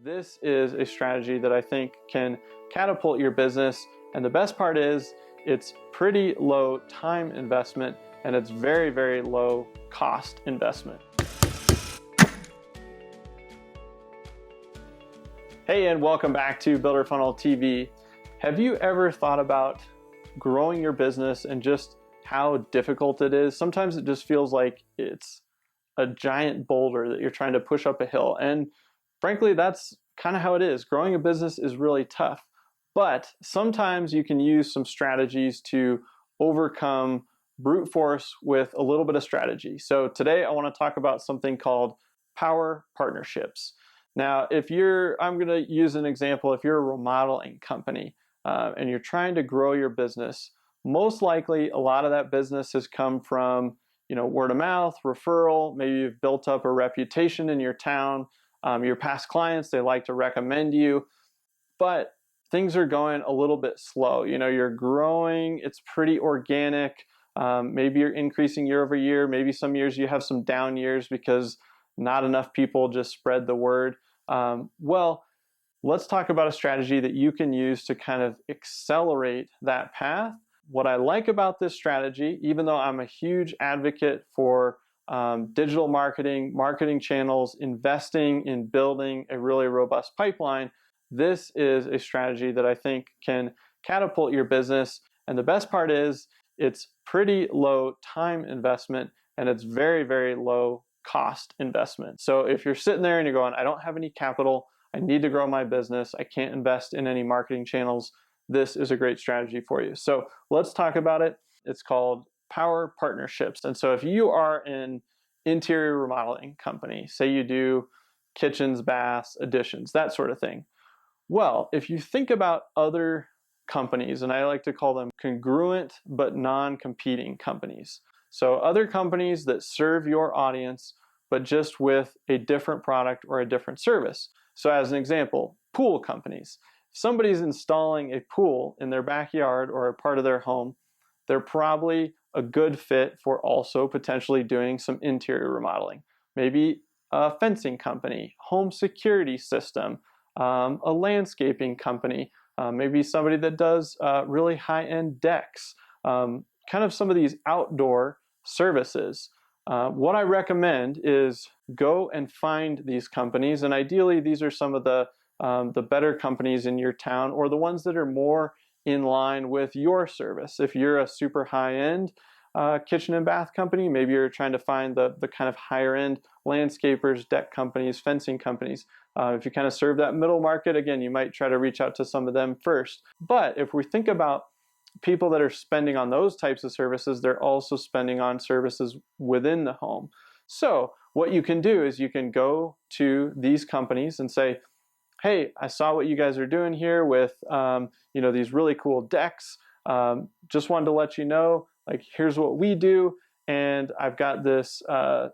This is a strategy that I think can catapult your business, and the best part is it's pretty low time investment and it's very, very low cost investment. Hey, and welcome back to Builder Funnel TV. Have you ever thought about growing your business and just how difficult it is? Sometimes it just feels like it's a giant boulder that you're trying to push up a hill. And frankly, that's kind of how it is. Growing a business is really tough, but sometimes you can use some strategies to overcome brute force with a little bit of strategy. So today I want to talk about something called power partnerships. Now, I'm going to use an example. If you're a remodeling company and you're trying to grow your business, most likely a lot of that business has come from word of mouth, referral. Maybe you've built up a reputation in your town. Your past clients, they like to recommend you, but things are going a little bit slow. You're growing, it's pretty organic. Maybe you're increasing year over year. Maybe some years you have some down years because not enough people just spread the word. Well, let's talk about a strategy that you can use to kind of accelerate that path. What I like about this strategy, even though I'm a huge advocate for digital marketing channels, investing in building a really robust pipeline, this is a strategy that I think can catapult your business. And the best part is it's pretty low time investment and it's very, very low cost investment. So if you're sitting there and you're going, I don't have any capital, I need to grow my business, I can't invest in any marketing channels, this is a great strategy for you. So let's talk about it. It's called power partnerships. And so if you are an interior remodeling company, say you do kitchens, baths, additions, that sort of thing. Well, if you think about other companies, and I like to call them congruent but non-competing companies. So other companies that serve your audience, but just with a different product or a different service. So as an example, pool companies. If somebody's installing a pool in their backyard or a part of their home, they're probably a good fit for also potentially doing some interior remodeling. Maybe a fencing company, home security system, a landscaping company, maybe somebody that does really high-end decks, kind of some of these outdoor services. What I recommend is go and find these companies, and ideally these are some of the better companies in your town or the ones that are more in line with your service. If you're a super high-end kitchen and bath company, maybe you're trying to find the kind of higher-end landscapers, deck companies, fencing companies. If you kind of serve that middle market, again, you might try to reach out to some of them first. But if we think about people that are spending on those types of services, they're also spending on services within the home. So what you can do is you can go to these companies and say, hey, I saw what you guys are doing here with these really cool decks. Just wanted to let you know, like, here's what we do, and I've got this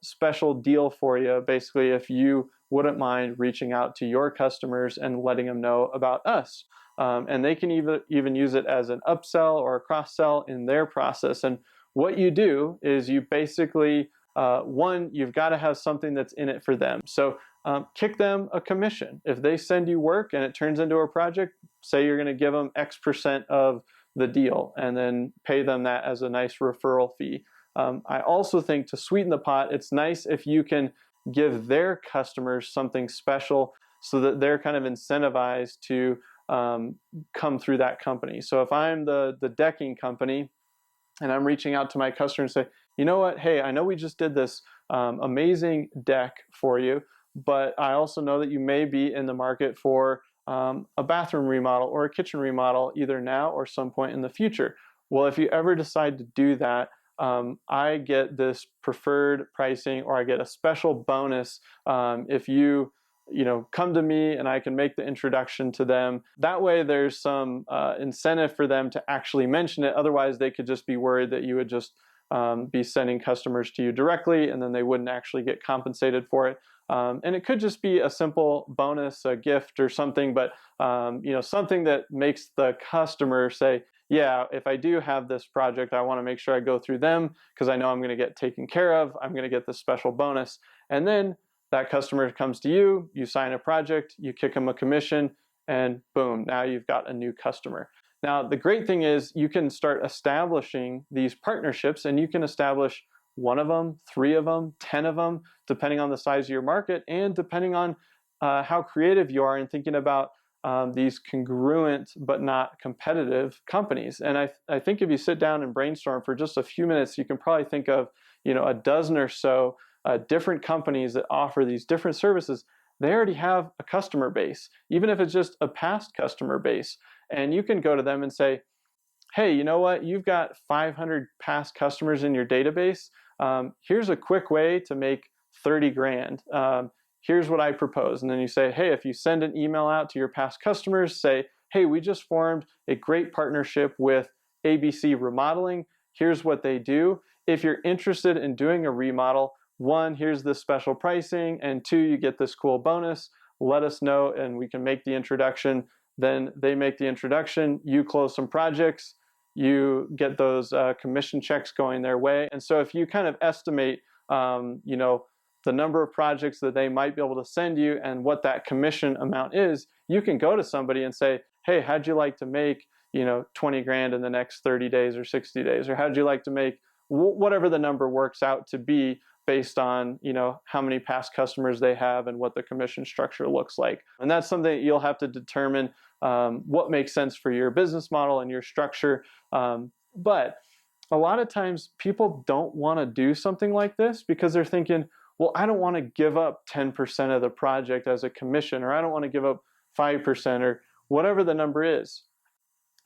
special deal for you. Basically, if you wouldn't mind reaching out to your customers and letting them know about us. And they can even use it as an upsell or a cross-sell in their process. And what you do is you basically, you've got to have something that's in it for them. So kick them a commission. If they send you work and it turns into a project, say you're going to give them X% of the deal and then pay them that as a nice referral fee. I also think to sweeten the pot, it's nice if you can give their customers something special so that they're kind of incentivized to come through that company. So if I'm the decking company and I'm reaching out to my customer and say, you know what, hey, I know we just did this amazing deck for you, but I also know that you may be in the market for a bathroom remodel or a kitchen remodel either now or some point in the future. Well, if you ever decide to do that, I get this preferred pricing or I get a special bonus if you come to me and I can make the introduction to them. That way there's some incentive for them to actually mention it. Otherwise, they could just be worried that you would just be sending customers to you directly and then they wouldn't actually get compensated for it. And it could just be a simple bonus, a gift or something, but something that makes the customer say, yeah, if I do have this project, I want to make sure I go through them because I know I'm going to get taken care of. I'm going to get this special bonus. And then that customer comes to you, you sign a project, you kick them a commission, and boom, now you've got a new customer. Now, the great thing is you can start establishing these partnerships, and you can establish one of them, 3 of them, 10 of them, depending on the size of your market and depending on how creative you are in thinking about these congruent but not competitive companies. And I think if you sit down and brainstorm for just a few minutes, you can probably think of a dozen or so different companies that offer these different services. They already have a customer base, even if it's just a past customer base. And you can go to them and say, hey, you know what? You've got 500 past customers in your database. Here's a quick way to make 30 grand. Here's what I propose. And then you say, hey, if you send an email out to your past customers, say, hey, we just formed a great partnership with ABC Remodeling. Here's what they do. If you're interested in doing a remodel, 1, here's this special pricing, and 2, you get this cool bonus. Let us know and we can make the introduction. Then they make the introduction, you close some projects, you get those commission checks going their way. And so if you kind of estimate, the number of projects that they might be able to send you and what that commission amount is, you can go to somebody and say, hey, how'd you like to make, 20 grand in the next 30 days or 60 days? Or how'd you like to make whatever the number works out to be based on, how many past customers they have and what the commission structure looks like. And that's something that you'll have to determine what makes sense for your business model and your structure. But a lot of times people don't want to do something like this because they're thinking, well, I don't want to give up 10% of the project as a commission, or I don't want to give up 5% or whatever the number is.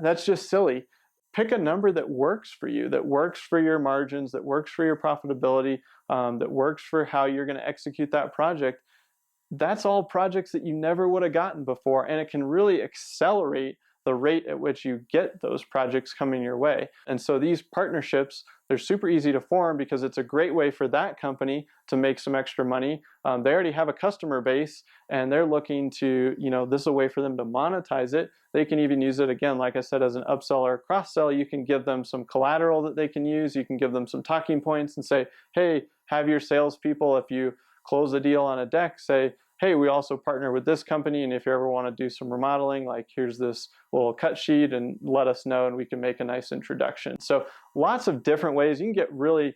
That's just silly. Pick a number that works for you, that works for your margins, that works for your profitability, that works for how you're going to execute that project. That's all projects that you never would have gotten before, and it can really accelerate the rate at which you get those projects coming your way. And so these partnerships, they're super easy to form because it's a great way for that company to make some extra money. They already have a customer base and they're looking to, this is a way for them to monetize it. They can even use it, again, like I said, as an upsell or a cross-sell. You can give them some collateral that they can use. You can give them some talking points and say, hey, have your salespeople, if you close a deal on a deck, say, hey, we also partner with this company, and if you ever want to do some remodeling, like here's this little cut sheet and let us know and we can make a nice introduction. So lots of different ways. You can get really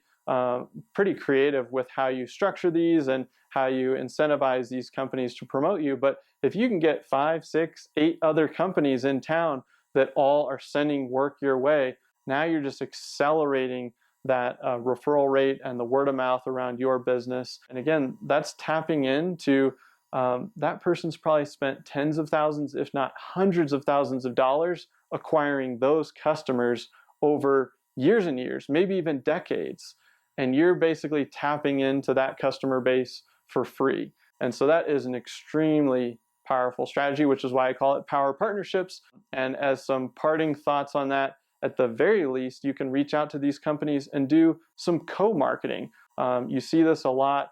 pretty creative with how you structure these and how you incentivize these companies to promote you. But if you can get 5, 6, 8 other companies in town that all are sending work your way, now you're just accelerating that referral rate and the word of mouth around your business. And again, that's tapping into that person's probably spent tens of thousands, if not hundreds of thousands of dollars acquiring those customers over years and years, maybe even decades. And you're basically tapping into that customer base for free. And so that is an extremely powerful strategy, which is why I call it power partnerships. And as some parting thoughts on that, at the very least, you can reach out to these companies and do some co-marketing. You see this a lot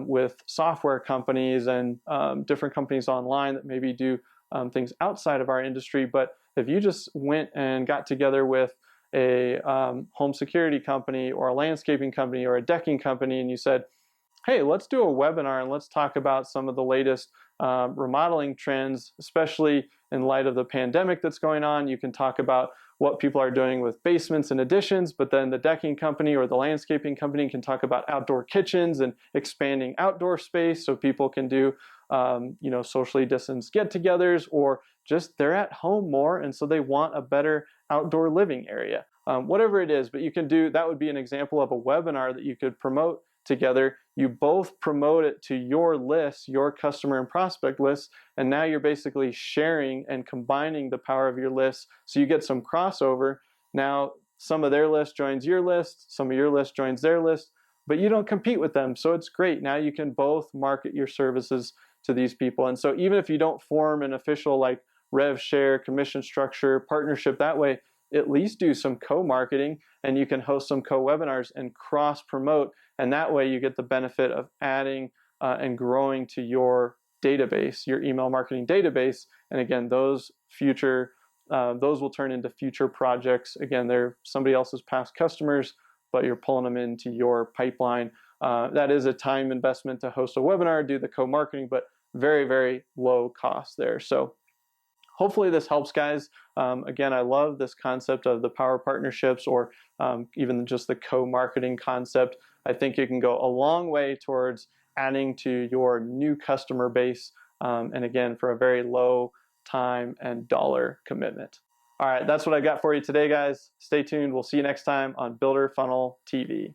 with software companies and different companies online that maybe do things outside of our industry. But if you just went and got together with a home security company or a landscaping company or a decking company and you said, hey, let's do a webinar and let's talk about some of the latest remodeling trends, especially in light of the pandemic that's going on. You can talk about what people are doing with basements and additions, but then the decking company or the landscaping company can talk about outdoor kitchens and expanding outdoor space so people can do socially distanced get-togethers, or just they're at home more and so they want a better outdoor living area. Whatever it is, but you can do, that would be an example of a webinar that you could promote together. You both promote it to your list, your customer and prospect list, and now you're basically sharing and combining the power of your list, so you get some crossover. Now some of their list joins your list, some of your list joins their list, but you don't compete with them, so it's great. Now you can both market your services to these people. And so even if you don't form an official like rev share, commission structure, partnership that way, at least do some co-marketing, and you can host some co-webinars and cross-promote, and that way you get the benefit of adding and growing to your database, your email marketing database. And again, those will turn into future projects. Again, they're somebody else's past customers, but you're pulling them into your pipeline That is a time investment to host a webinar, do the co-marketing, but very, very low cost there. So hopefully this helps, guys. Again, I love this concept of the power partnerships, or even just the co-marketing concept. I think it can go a long way towards adding to your new customer base, and again, for a very low time and dollar commitment. All right, that's what I got for you today, guys. Stay tuned. We'll see you next time on Builder Funnel TV.